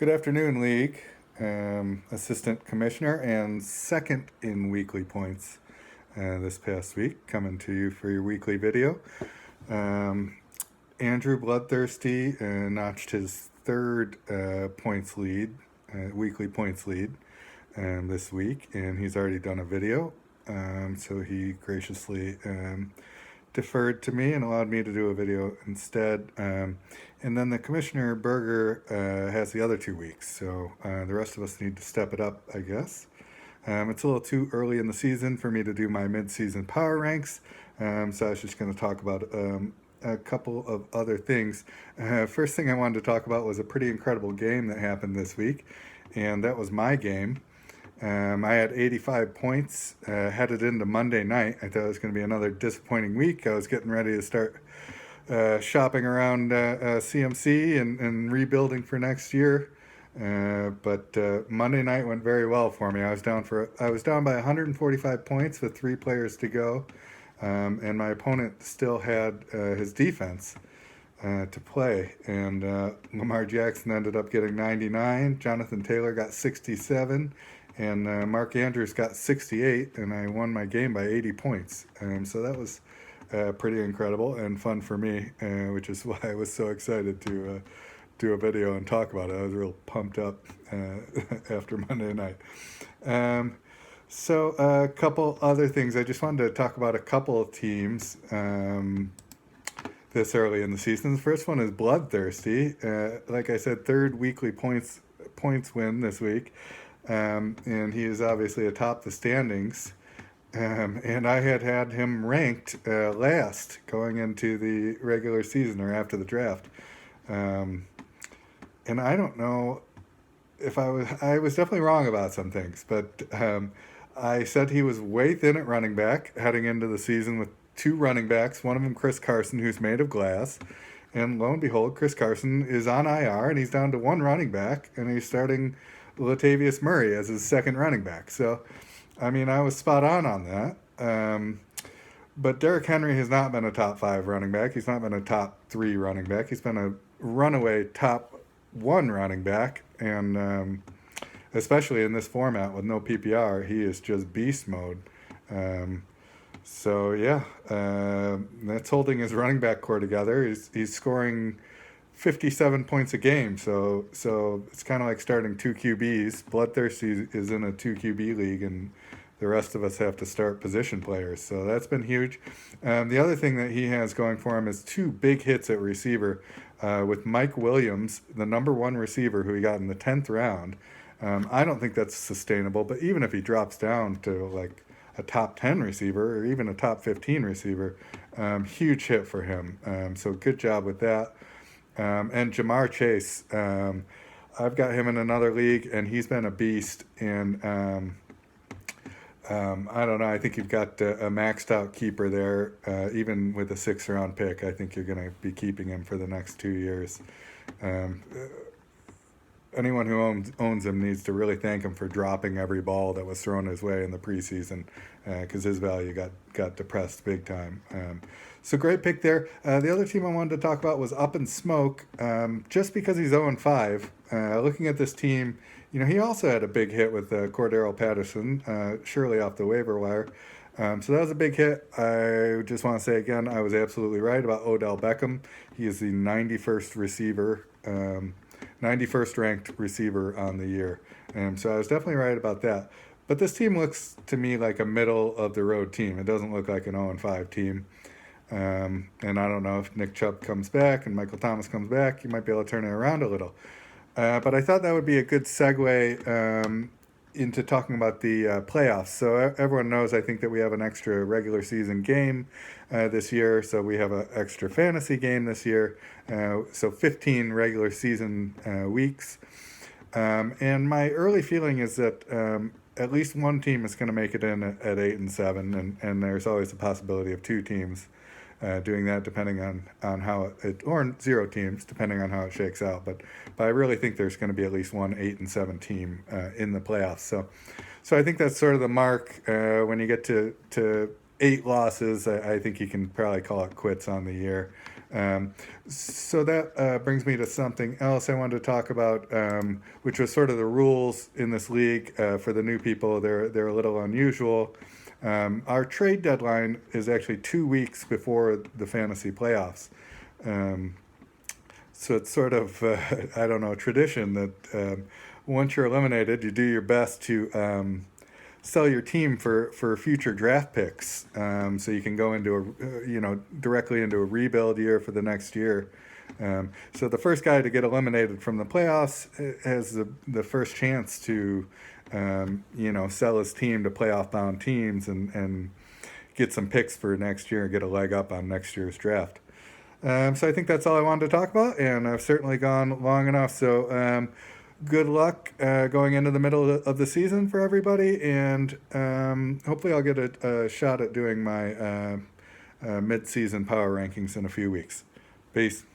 Good afternoon, League. Assistant Commissioner and second in weekly points this past week, coming to you for your weekly video. Andrew Bloodthirsty notched his third weekly points lead this week, and he's already done a video. So he graciously deferred to me and allowed me to do a video instead. And then the Commissioner Berger has the other 2 weeks, so the rest of us need to step it up, I guess. It's a little too early in the season for me to do my mid-season power ranks, so I was just going to talk about a couple of other things. First thing I wanted to talk about was a pretty incredible game that happened this week, and that was my game. I had 85 points headed into Monday night. I thought it was going to be another disappointing week. I was getting ready to start shopping around CMC and rebuilding for next year. But Monday night went very well for me. I was down by 145 points with 3 players to go, and my opponent still had his defense to play. And Lamar Jackson ended up getting 99. Jonathan Taylor got 67. And Mark Andrews got 68, and I won my game by 80 points. So that was pretty incredible and fun for me, which is why I was so excited to do a video and talk about it. I was real pumped up after Monday night. So a couple other things. I just wanted to talk about a couple of teams this early in the season. The first one is Bloodthirsty. Like I said, third weekly points win this week. And he is obviously atop the standings. And I had him ranked last going into the regular season or after the draft. And I don't know if I was definitely wrong about some things, but I said he was way thin at running back heading into the season with 2 running backs, one of them Chris Carson, who's made of glass. And lo and behold, Chris Carson is on IR, and he's down to 1 running back, and he's starting Latavius Murray as his second running back. So, I mean, I was spot on that. But Derrick Henry has not been a top 5 running back. He's not been a top 3 running back. He's been a runaway top 1 running back. And especially in this format with no PPR, he is just beast mode. So, yeah, that's holding his running back core together. He's scoring 57 points a game, so it's kind of like starting 2 QBs. Bloodthirsty is in a 2 QB league, and the rest of us have to start position players, so that's been huge. The other thing that he has going for him is 2 big hits at receiver with Mike Williams, the number 1 receiver who he got in the 10th round. I don't think that's sustainable, but even if he drops down to like a top 10 receiver or even a top 15 receiver, huge hit for him. So good job with that. And Jamar Chase, I've got him in another league, and he's been a beast. And I don't know, I think you've got a maxed out keeper there, even with a 6th round pick. I think you're going to be keeping him for the next 2 years. Anyone who owns him needs to really thank him for dropping every ball that was thrown his way in the preseason, because his value got depressed big time. So great pick there. The other team I wanted to talk about was Up in Smoke, just because he's 0-5. Looking at this team, he also had a big hit with Cordero Patterson, surely off the waiver wire. So that was a big hit. I just want to say again, I was absolutely right about Odell Beckham. He is the 91st ranked receiver on the year. So I was definitely right about that. But this team looks to me like a middle of the road team. It doesn't look like an 0-5 team. And I don't know if Nick Chubb comes back and Michael Thomas comes back, you might be able to turn it around a little. But I thought that would be a good segue into talking about the playoffs. So everyone knows, I think, that we have an extra regular season game this year. So we have an extra fantasy game this year. So 15 regular season weeks. And my early feeling is that at least one team is going to make it in at 8-7, and there's always a possibility of 2 teams doing that, depending on how it, or 0 teams, depending on how it shakes out. But I really think there's going to be at least one 8-7 team in the playoffs. So I think that's sort of the mark. When you get to 8 losses, I think you can probably call it quits on the year. Um, so that brings me to something else I wanted to talk about, which was sort of the rules in this league for the new people. They're a little unusual. Our trade deadline is actually 2 weeks before the fantasy playoffs. Um, so it's sort of I don't know, tradition that once you're eliminated, you do your best to sell your team for future draft picks, so you can go into directly into a rebuild year for the next year. So the first guy to get eliminated from the playoffs has the first chance to sell his team to playoff bound teams and get some picks for next year and get a leg up on next year's draft. So I think that's all I wanted to talk about, and I've certainly gone long enough. So good luck going into the middle of the season for everybody, and hopefully I'll get a shot at doing my mid-season power rankings in a few weeks. Peace.